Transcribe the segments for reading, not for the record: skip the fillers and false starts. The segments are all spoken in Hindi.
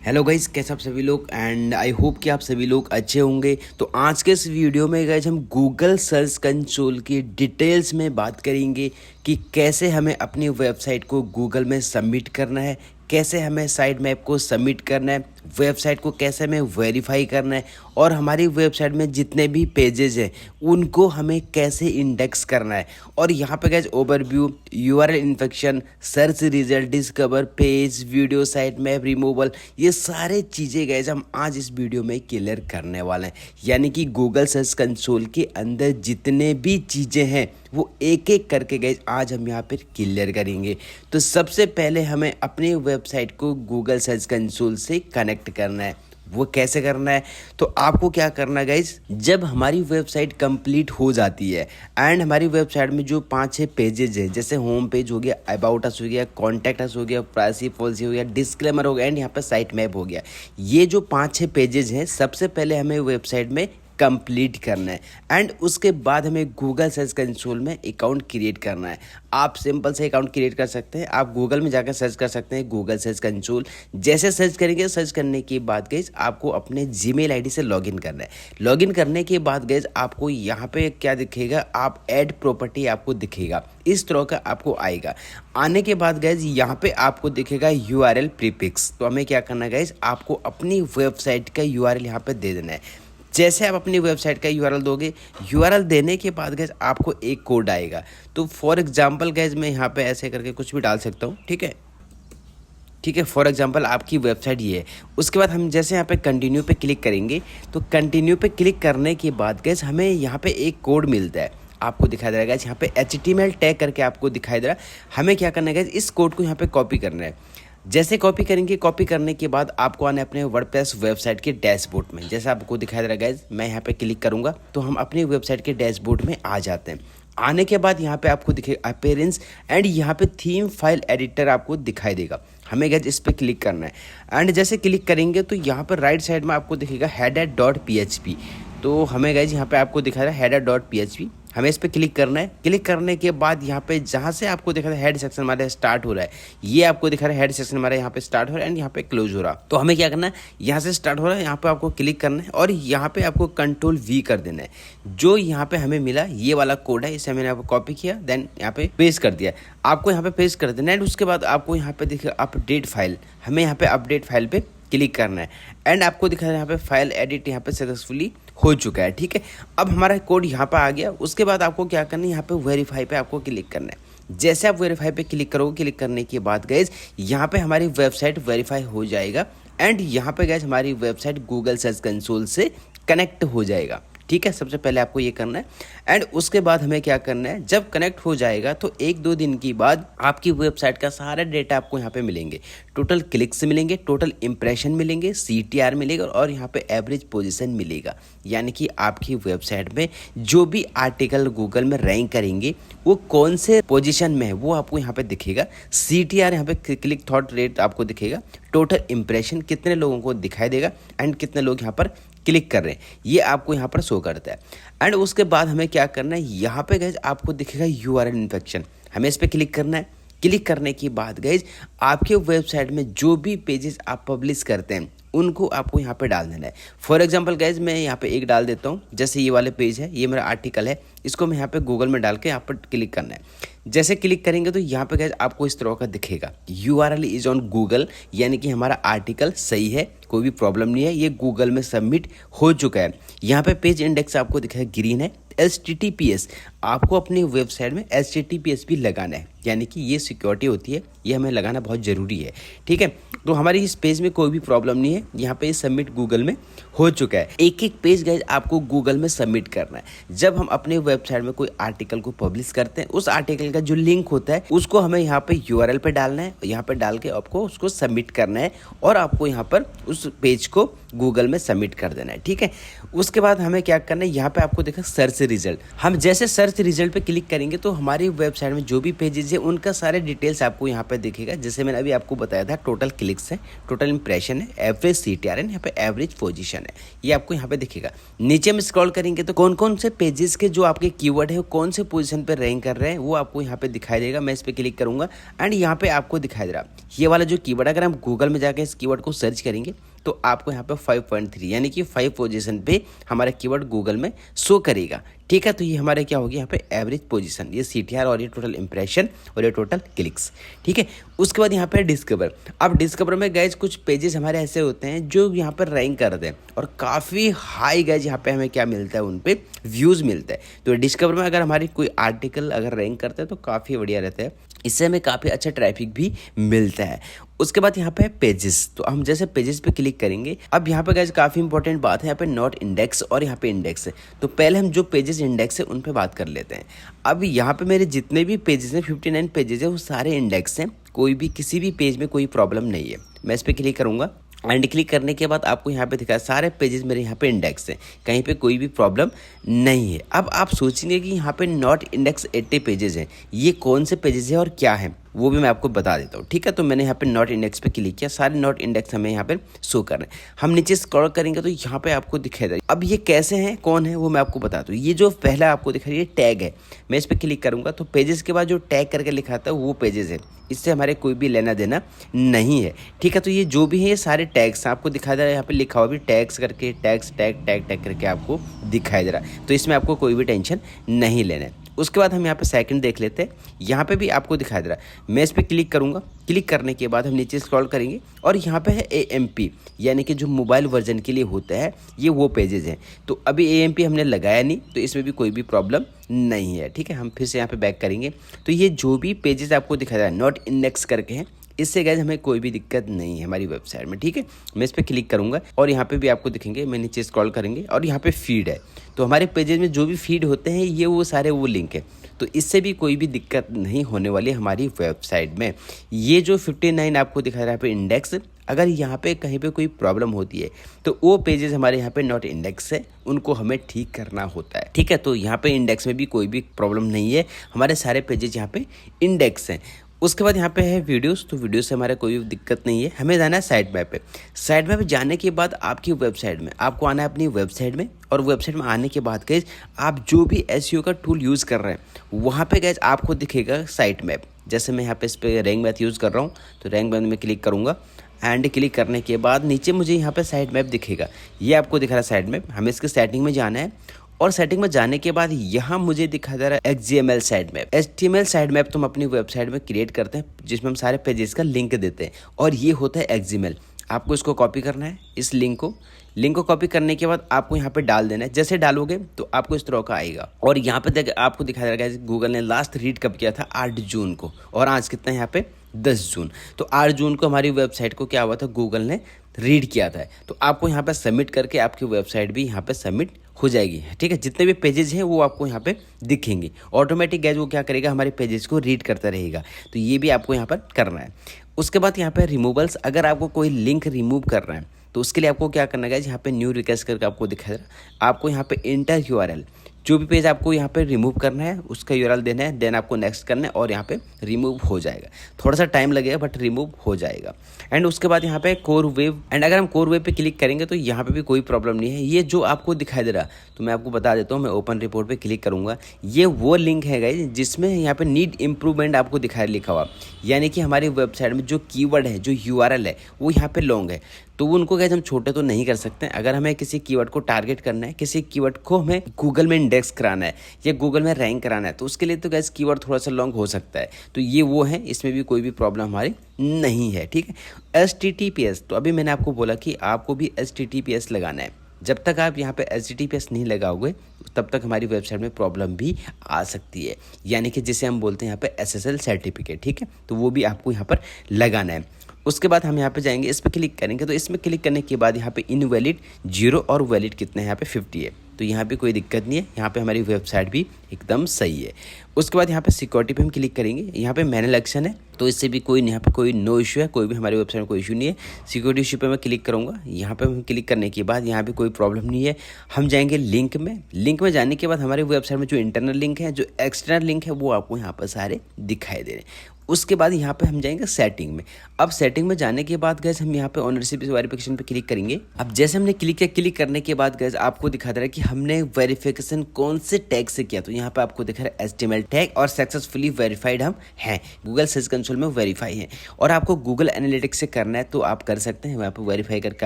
हेलो गाइस, कैसे आप सभी लोग एंड आई होप कि आप सभी लोग अच्छे होंगे। तो आज के इस वीडियो में गाइस हम गूगल सर्च कंसोल की डिटेल्स में बात करेंगे कि कैसे हमें अपनी वेबसाइट को गूगल में सबमिट करना है, कैसे हमें साइट मैप को सबमिट करना है, वेबसाइट को कैसे हमें वेरीफाई करना है और हमारी वेबसाइट में जितने भी पेजेस हैं उनको हमें कैसे इंडेक्स करना है। और यहाँ पे guys overview, URL infection, search result, discover page, video, site map removal, ये सारे चीज़ें गाइस हम आज इस वीडियो में क्लियर करने वाले हैं। यानी कि गूगल सर्च कंसोल के अंदर जितने भी चीज़ें हैं वो एक एक करके गाइस आज हम यहाँ पर क्लियर करेंगे। तो सबसे पहले हमें अपनी वेबसाइट को गूगल सर्च कंसोल से कनेक्ट करना है। वो कैसे करना है? तो आपको क्या करना है गाइज, जब हमारी वेबसाइट कंप्लीट हो जाती है एंड हमारी वेबसाइट में जो 5-6 पेजेज है, जैसे होम पेज हो गया, अबाउट अस हो गया, कॉन्टैक्ट अस हो गया, प्राइवेसी पॉलिसी हो गया, डिस्क्लेमर हो गया एंड यहाँ पर साइट मैप हो गया, ये जो 5-6 पेजेज हैं सबसे पहले हमें वेबसाइट में कंप्लीट करना है एंड उसके बाद हमें गूगल सर्च कंसोल में अकाउंट क्रिएट करना है। आप सिंपल से अकाउंट क्रिएट कर सकते हैं। आप गूगल में जाकर सर्च कर सकते हैं गूगल सर्च कंसोल। जैसे सर्च करेंगे, सर्च करने के बाद गाइस आपको अपने जीमेल आईडी से लॉगिन करना है। लॉगिन करने के बाद गाइस आपको यहाँ पे क्या दिखेगा, आप ऐड प्रॉपर्टी आपको दिखेगा, इस तरह का आपको आएगा। आने के बाद गाइस यहाँ पे आपको दिखेगा यूआरएल प्रीफिक्स। तो हमें क्या करना है गाइस, आपको अपनी वेबसाइट का यूआरएल यहाँ पे दे देना है। जैसे आप अपनी वेबसाइट का यूआरएल दोगे, यूआरएल देने के बाद गैस आपको एक कोड आएगा। तो फॉर एग्जांपल गैस मैं यहाँ पे ऐसे करके कुछ भी डाल सकता हूँ, ठीक है। फॉर एग्जांपल आपकी वेबसाइट ये है। उसके बाद हम जैसे यहाँ पे कंटिन्यू पे क्लिक करेंगे, तो कंटिन्यू पे क्लिक करने के बाद गैस हमें यहाँ पे एक कोड मिलता है, आपको दिखाई दे रहा है यहाँ पे HTML टैग करके आपको दिखाई दे रहा है। हमें क्या करना है गैस, इस कोड को यहाँ पे कॉपी करना है। जैसे कॉपी करेंगे, कॉपी करने के बाद आपको आना है अपने वर्डप्रेस वेबसाइट के डैशबोर्ड में। जैसे आपको दिखाई दे रहा है गाइस, मैं यहाँ पे क्लिक करूँगा तो हम अपनी वेबसाइट के डैशबोर्ड में आ जाते हैं। आने के बाद यहाँ पे आपको दिखेगा अपीयरेंस एंड यहाँ पे थीम फाइल एडिटर आपको दिखाई देगा। हमें गाइस इस पर क्लिक करना है एंड जैसे क्लिक करेंगे तो यहाँ पर राइट साइड में आपको दिखेगा header.php। तो हमें गाइस यहाँ पे आपको दिखा रहा है header.php। हमें इस पर क्लिक करना है। क्लिक करने के बाद यहाँ पे जहाँ से आपको दिखा रहा है हेड सेक्शन हमारा स्टार्ट हो रहा है, ये आपको दिखा रहा है हेड सेक्शन हमारा यहाँ पे स्टार्ट हो रहा है एंड यहाँ पे क्लोज हो रहा। तो हमें क्या करना है, यहाँ से स्टार्ट हो रहा है, यहाँ पे आपको क्लिक करना है और यहाँ पे आपको कंट्रोल V कर देना है। जो यहाँ पे हमें मिला ये वाला कोड है, इसे मैंने आपको कॉपी किया, देन यहाँ पे पेस्ट कर दिया। आपको यहाँ पे पेस्ट कर देना है एंड उसके बाद आपको यहाँ पे दिखेगा अपडेट फाइल। हमें यहाँ पे अपडेट फाइल पे क्लिक करना है एंड आपको दिखा रहा है यहाँ पे फाइल एडिट यहाँ पे सक्सेसफुली हो चुका है, ठीक है। अब हमारा कोड यहाँ पे आ गया। उसके बाद आपको क्या करना है, यहाँ पे वेरीफाई पे आपको क्लिक करना है। जैसे आप वेरीफाई पे क्लिक करोगे, क्लिक करने के बाद गाइस यहाँ पे हमारी वेबसाइट वेरीफाई हो जाएगा एंड यहाँ पे गाइस हमारी वेबसाइट गूगल सर्च कंसोल से कनेक्ट हो जाएगा, ठीक है। सबसे पहले आपको ये करना है एंड उसके बाद हमें क्या करना है, जब कनेक्ट हो जाएगा तो 1-2 दिन के बाद आपकी वेबसाइट का सारा डेटा आपको यहाँ पे मिलेंगे। टोटल क्लिक्स मिलेंगे, टोटल इंप्रेशन मिलेंगे, CTR मिलेगा और यहाँ पे एवरेज पोजीशन मिलेगा। यानी कि आपकी वेबसाइट में जो भी आर्टिकल गूगल में रैंक करेंगे वो कौन से पोजीशन में है वो आपको यहाँ पे दिखेगा। CTR यहाँ पे क्लिक थॉट रेट आपको दिखेगा, टोटल इंप्रेशन कितने लोगों को दिखाई देगा एंड कितने लोग यहाँ पर क्लिक कर रहे हैं, ये आपको यहाँ पर शो करता है। एंड उसके बाद हमें क्या करना है, यहाँ पे गाइज आपको दिखेगा यूआरएल इन्फेक्शन। हमें इस पर क्लिक करना है। क्लिक करने के बाद गाइज आपके वेबसाइट में जो भी पेजेस आप पब्लिश करते हैं उनको आपको यहाँ पे डाल देना है। फॉर एग्जांपल गाइज मैं यहाँ पे एक डाल देता हूँ। जैसे ये वाले पेज है, ये मेरा आर्टिकल है, इसको मैं यहाँ पे गूगल में डाल के यहाँ पर क्लिक करना है। जैसे क्लिक करेंगे तो यहाँ पे गाइज आपको इस तरह का दिखेगा, यूआरएल इज ऑन गूगल, यानी कि हमारा आर्टिकल सही है, कोई भी प्रॉब्लम नहीं है, ये गूगल में सबमिट हो चुका है। यहाँ पे पेज इंडेक्स आपको दिखेगा ग्रीन है। HTTPS आपको अपनी वेबसाइट में HTTPS भी लगाना है, यानी कि ये सिक्योरिटी होती है, ये हमें लगाना बहुत ज़रूरी है, ठीक है। तो हमारी इस पेज में कोई भी प्रॉब्लम नहीं है, यहाँ पे सबमिट गूगल में हो चुका है। एक एक पेज गाइज आपको गूगल में सबमिट करना है। जब हम अपने वेबसाइट में कोई आर्टिकल को पब्लिश करते हैं, उस आर्टिकल का जो लिंक होता है उसको हमें यहाँ पे यूआरएल पे डालना है, यहाँ पे डाल के आपको उसको सबमिट करना है और आपको यहाँ पर उस पेज को गूगल में सबमिट कर देना है, ठीक है। उसके बाद हमें क्या करना है, यहाँ पे आपको देखा सर्च रिजल्ट। हम जैसे सर्च सर्च रिजल्ट पे क्लिक करेंगे तो हमारी वेबसाइट में जो भी पेजेस है उनका सारे डिटेल्स आपको यहाँ पे दिखेगा। जैसे मैंने अभी आपको बताया था, टोटल क्लिक्स है, टोटल इंप्रेशन है, एवरेज CTR है, यहाँ पे एवरेज पोजीशन है, ये आपको यहाँ पे दिखेगा। नीचे में स्क्रॉल करेंगे तो कौन कौन से पेजेस के जो आपके कीवर्ड है वो कौन से पोजीशन पे रैंक कर रहे हैं वो आपको यहाँ पे दिखाई देगा। मैं इस पर क्लिक करूँगा एंड यहाँ पे आपको दिखाई दे रहा ये वाला जो कीवर्ड, अगर हम गूगल में जाकर इस कीवर्ड को सर्च करेंगे तो आपको यहाँ पे 5.3 यानी कि 5 पोजीशन पे हमारा कीवर्ड गूगल में शो करेगा। ठीक है, तो ये हमारे क्या होगी यहाँ पे एवरेज पोजीशन, ये CTR और ये टोटल इंप्रेशन और ये टोटल क्लिक्स। ठीक है, उसके बाद यहाँ पे डिस्कवर। अब डिस्कवर में गाइज कुछ पेजेस हमारे ऐसे होते हैं जो यहाँ पर रैंक करते हैं और काफ़ी हाई गाइज यहाँ पे हमें क्या मिलता है, उन पे व्यूज़ मिलता है। तो डिस्कवर में अगर हमारी कोई आर्टिकल अगर रैंक करता है तो काफ़ी बढ़िया रहता है, इससे हमें काफ़ी अच्छा ट्रैफिक भी मिलता है। उसके बाद यहाँ पे पेजेस, तो हम जैसे पेजेस पे क्लिक करेंगे, अब यहाँ पे गाइस काफ़ी इंपॉर्टेंट बात है, यहाँ पे नॉट इंडेक्स और यहाँ पे इंडेक्स है। तो पहले हम जो पेजेस इंडेक्स है उन पे बात कर लेते हैं। अब यहाँ पे मेरे जितने भी पेजेस हैं 59 पेजेस है वो सारे इंडेक्स हैं, कोई भी किसी भी पेज में कोई प्रॉब्लम नहीं है। मैं इस पर क्लिक करूँगा एंड क्लिक करने के बाद आपको यहाँ पे दिखा सारे पेजेस मेरे यहाँ पे इंडेक्स हैं, कहीं पे कोई भी प्रॉब्लम नहीं है। अब आप सोचेंगे कि यहाँ पे नॉट इंडेक्स 80 पेजेस हैं, ये कौन से पेजेस हैं और क्या है वो भी मैं आपको बता देता हूँ। ठीक है, तो मैंने यहाँ पे नॉट इंडेक्स पे क्लिक किया, सारे नॉट इंडेक्स हमें यहाँ पे शो कर रहे हैं। हम नीचे स्क्रॉल करेंगे तो यहाँ पे आपको दिखाई। अब ये कैसे हैं, कौन है वो मैं आपको बता दूँ। ये जो पहला आपको दिखा रही है टैग है, मैं इस पर क्लिक करूँगा तो पेजेस के बाद जो टैग करके लिखा था वो पेजेस है, इससे हमारे कोई भी लेना देना नहीं है। ठीक है, तो ये जो भी है ये सारे टैग्स आपको दिखाई दे रहा है, यहाँ पे लिखा हुआ भी टैग्स करके, टैग्स टैग टैग टैग करके आपको दिखाई दे रहा है, तो इसमें आपको कोई भी टेंशन नहीं लेना है। उसके बाद हम यहाँ पे सेकंड देख लेते हैं, यहाँ पे भी आपको दिखाई दे रहा है। मैं इस पर क्लिक करूँगा, क्लिक करने के बाद हम नीचे स्क्रॉल करेंगे और यहाँ पे है AMP यानी कि जो मोबाइल वर्जन के लिए होता है, ये वो पेजेस हैं। तो अभी AMP हमने लगाया नहीं तो इसमें भी कोई भी प्रॉब्लम नहीं है। ठीक है, हम फिर से यहाँ पे बैक करेंगे तो ये जो भी पेजेस आपको दिखा रहा है नॉट इंडेक्स करके हैं, इससे गाइस हमें कोई भी दिक्कत नहीं है हमारी वेबसाइट में। ठीक है, मैं इस पर क्लिक करूंगा और यहाँ पे भी आपको दिखेंगे, मैं नीचे स्क्रॉल करेंगे और यहाँ पे फीड है, तो हमारे पेजेस में जो भी फीड होते हैं ये वो सारे वो लिंक है, तो इससे भी कोई भी दिक्कत नहीं होने वाली हमारी वेबसाइट में। ये जो 59 आपको दिखा रहा है यहाँ पे इंडेक्स, अगर यहाँ पे कहीं पे कोई प्रॉब्लम होती है तो वो पेजेस हमारे यहाँ पे नॉट इंडेक्स है, उनको हमें ठीक करना होता है। ठीक है, तो यहाँ पे इंडेक्स में भी कोई भी प्रॉब्लम नहीं है, हमारे सारे पेजेस यहाँ पे इंडेक्स हैं। उसके बाद यहाँ पे है वीडियोस, तो वीडियो से हमारे कोई दिक्कत नहीं है। हमें जाना है साइट मैप पे। साइट मैप जाने के बाद आपकी वेबसाइट में आपको आना है अपनी वेबसाइट में, और वेबसाइट में आने के बाद गाइस आप जो भी SEO का टूल यूज़ कर रहे हैं वहाँ पे गाइस आपको दिखेगा साइट मैप। जैसे मैं यहाँ पे इस पर रैंक मैथ यूज़ कर रहा हूँ तो रैंक मैथ में क्लिक करूँगा एंड क्लिक करने के बाद नीचे मुझे यहाँ पे साइट मैप दिखेगा, ये आपको दिख रहा है साइट मैप। हमें इसके सेटिंग में जाना है और सेटिंग में जाने के बाद यहाँ मुझे दिखा दे रहा है XML site map. HTML site map तो हम अपनी वेबसाइट में क्रिएट करते हैं जिसमें हम सारे पेजेस का लिंक देते हैं, और ये होता है XML। आपको इसको कॉपी करना है, इस लिंक को कॉपी करने के बाद आपको यहाँ पे डाल देना है। जैसे डालोगे तो आपको इस तरह का आएगा और यहाँ पे आपको दिखाया जाएगा गूगल ने लास्ट रीड कब किया था, 8 जून को, और आज कितना है यहाँ पे 10 जून। तो 8 जून को हमारी वेबसाइट को क्या हुआ था, गूगल ने रीड किया था। तो आपको यहाँ पे सबमिट करके आपकी वेबसाइट भी यहाँ पे सबमिट हो जाएगी। ठीक है, जितने भी पेजेस हैं वो आपको यहाँ पे दिखेंगे ऑटोमेटिक। गैस वो क्या करेगा, हमारे पेजेस को रीड करता रहेगा। तो ये भी आपको यहाँ पर करना है। उसके बाद यहाँ पे रिमूवल्स, अगर आपको कोई लिंक रिमूव करना है तो उसके लिए आपको क्या करना है, यहाँ पे न्यू रिक्वेस्ट करके आपको दिखाएगा। आपको यहाँ पे इंटर URL, जो भी पेज आपको यहाँ पे रिमूव करना है उसका URL देना है, देन आपको नेक्स्ट करना है और यहाँ पे रिमूव हो जाएगा। थोड़ा सा टाइम लगेगा बट रिमूव हो जाएगा। एंड उसके बाद यहाँ पे कोर वेब, एंड अगर हम कोर वेब पे क्लिक करेंगे तो यहाँ पे भी कोई प्रॉब्लम नहीं है। ये जो आपको दिखाई दे रहा तो मैं आपको बता देता हूँ, मैं ओपन रिपोर्ट पे क्लिक करूँगा, ये वो लिंक है गाइस जिसमें यहाँ पे नीड इम्प्रूवमेंट आपको दिखाई लिखा हुआ, यानी कि हमारी वेबसाइट में जो कीवर्ड है, जो URL है वो यहाँ पे लॉन्ग है, तो उनको गाइस हम छोटे तो नहीं कर सकते। अगर हमें किसी कीवर्ड को टारगेट करना है, किसी कीवर्ड को हमें गूगल में इंडेक्स कराना है या गूगल में रैंक कराना है, तो उसके लिए तो गाइस कीवर्ड थोड़ा सा लॉन्ग हो सकता है। तो ये वो है, इसमें भी कोई भी प्रॉब्लम हमारी नहीं है। ठीक है, HTTPS, तो अभी मैंने आपको बोला कि आपको भी HTTPS लगाना है। जब तक आप यहाँ पे HTTPS नहीं लगाओगे तब तक हमारी वेबसाइट में प्रॉब्लम भी आ सकती है, यानी कि जिसे हम बोलते हैं यहाँ पे SSL सर्टिफिकेट। ठीक है, तो वो भी आपको यहाँ पर लगाना है। उसके बाद हम यहाँ पे जाएंगे, इस पर क्लिक करेंगे तो इसमें क्लिक करने के बाद यहाँ पे इनवैलिड 0 और वैलिड कितने हैं, यहाँ पे 50 है। तो यहाँ पे कोई दिक्कत नहीं है, यहाँ पे हमारी वेबसाइट भी एकदम सही है। उसके बाद यहाँ पे सिक्योरिटी पे हम क्लिक करेंगे। यहाँ पे मैनुअल एक्शन है, तो इससे भी कोई यहाँ पे कोई नो इशू है, कोई भी हमारी वेबसाइट में कोई इशू नहीं है। सिक्योरिटी इशू पे मैं क्लिक करूँगा। यहाँ पे हम क्लिक करने के बाद यहाँ पे कोई प्रॉब्लम नहीं है। हम जाएंगे लिंक में। लिंक में जाने के बाद हमारी वेबसाइट में जो इंटरनल लिंक है, जो एक्सटर्नल लिंक है, वो आपको यहाँ पर सारे दिखाई दे रहे हैं। उसके बाद यहाँ पे हम जाएंगे सेटिंग में। अब सेटिंग में जाने के बाद गैस हम यहाँ पे ओनरशिप वेरिफिकेशन पे क्लिक करेंगे। अब जैसे हमने क्लिक किया, क्लिक करने के बाद गैस आपको दिखा दे रहा है कि हमने वेरिफिकेशन कौन से टैग से किया। तो यहाँ पे आपको दिखा रहा है HTML टैग और सक्सेसफुली वेरीफाइड हम हैं, गूगल सर्च कंसोल में वेरीफाई है। और आपको गूगल एनालिटिक्स से करना है तो आप कर सकते हैं, वहाँ पे वेरीफाई करके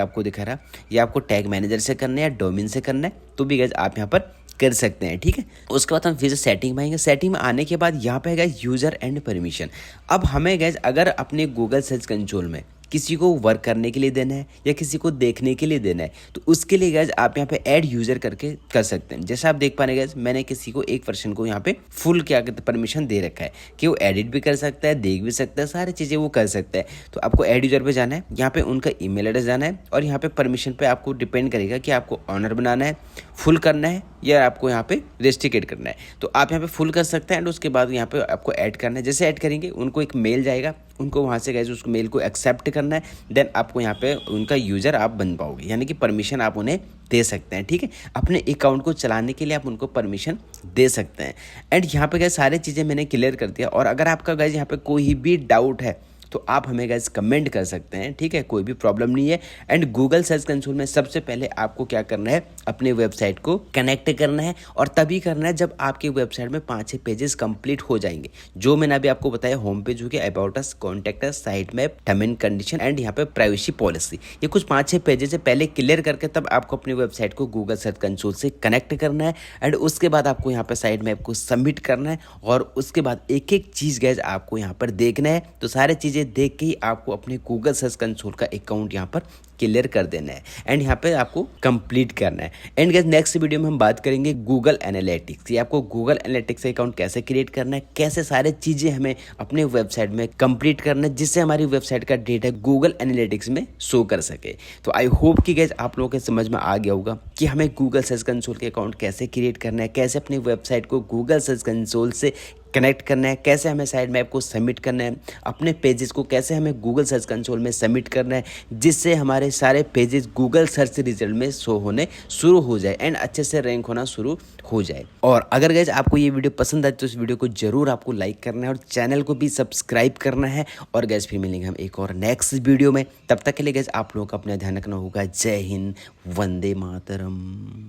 आपको दिखा रहा है। या आपको टैग मैनेजर से करना है या डोमेन से करना है तो भी गैस आप यहाँ पर कर सकते हैं, ठीक है। उसके बाद हम फिर से सेटिंग में आएंगे। सेटिंग में आने के बाद यहाँ पे है गाइस यूजर एंड परमिशन। अब हमें गाइस अगर अपने गूगल सर्च कंसोल में किसी को वर्क करने के लिए देना है या किसी को देखने के लिए देना है तो उसके लिए गाइस आप यहाँ पे ऐड यूजर करके कर सकते हैं। जैसे आप देख पा रहे हैं गाइस, मैंने किसी को एक पर्सन को यहाँ पे फुल क्या कहते हैं परमिशन दे रखा है कि वो एडिट भी कर सकता है, देख भी सकता है, सारी चीज़ें वो कर सकता है। तो आपको ऐड यूजर पे जाना है, यहाँ पे उनका ईमेल एड्रेस जाना है और यहाँ पे परमिशन पे आपको डिपेंड करेगा कि आपको ऑनर बनाना है, फुल करना है या आपको यहाँ पे रेस्ट्रिकेट करना है। तो आप यहाँ पे फुल कर सकते हैं एंड उसके बाद यहाँ पे आपको ऐड करना है। जैसे ऐड करेंगे उनको एक मेल जाएगा, उनको वहाँ से गाइस उस मेल को एक्सेप्ट करना है, देन आपको यहाँ पे उनका यूज़र आप बन पाओगे, यानी कि परमिशन आप उन्हें दे सकते हैं, ठीक है। अपने अकाउंट को चलाने के लिए आप उनको परमिशन दे सकते हैं। एंड यहाँ पे गाइस सारी चीज़ें मैंने क्लियर कर दिया। और अगर आपका गाइस यहाँ पे कोई भी डाउट है तो आप हमें गाइस कमेंट कर सकते हैं, ठीक है, कोई भी प्रॉब्लम नहीं है। एंड गूगल सर्च कंसोल में सबसे पहले आपको क्या करना है, अपने वेबसाइट को कनेक्ट करना है और तभी करना है जब आपकी वेबसाइट में 5-6 पेजेस कंप्लीट हो जाएंगे। जो मैंने अभी आपको बताया, होम पेज हो गया, about us, contact us, site map, term and condition and यहाँ पे प्राइवेसी पॉलिसी, ये कुछ 5-6 पेजेस से पहले क्लियर करके तब आपको अपनी वेबसाइट को गूगल सर्च कंसोल से कनेक्ट करना है। एंड उसके बाद आपको यहाँ पे साइट मैप को सबमिट करना है और उसके बाद एक एक चीज़ गाइस आपको यहाँ पर देखना है। तो सारी चीज़ें देख के ही आपको अपने गूगल सर्च कंसोल का अकाउंट यहाँ पर क्लियर कर देना है एंड यहाँ पे आपको कंप्लीट करना है। एंड गाइस नेक्स्ट वीडियो में हम बात करेंगे गूगल एनालिटिक्स, ये आपको गूगल एनालिटिक्स अकाउंट कैसे क्रिएट करना है, कैसे सारे चीज़ें हमें अपने वेबसाइट में कंप्लीट करना है जिससे हमारी वेबसाइट का डेटा गूगल एनालिटिक्स में शो कर सके। तो आई होप कि गाइस आप लोगों के समझ में आ गया होगा कि हमें गूगल सर्च कंसोल के अकाउंट कैसे क्रिएट करना है, कैसे अपनी वेबसाइट को गूगल सर्च कंसोल से कनेक्ट करना है, कैसे हमें साइट मैप को सबमिट करना है, अपने पेजेस को कैसे हमें गूगल सर्च कंसोल में सबमिट करना है जिससे हमारे सारे पेजेस गूगल सर्च रिजल्ट में शो होने शुरू हो जाए एंड अच्छे से रैंक होना शुरू हो जाए। और अगर गाइस आपको ये वीडियो पसंद आए तो इस वीडियो को जरूर आपको लाइक करना है और चैनल को भी सब्सक्राइब करना है। और गाइस फिर मिलेंगे हम एक और नेक्स्ट वीडियो में, तब तक के लिए गाइस आप लोगों का अपना ध्यान रखना होगा। जय हिंद, वंदे मातरम।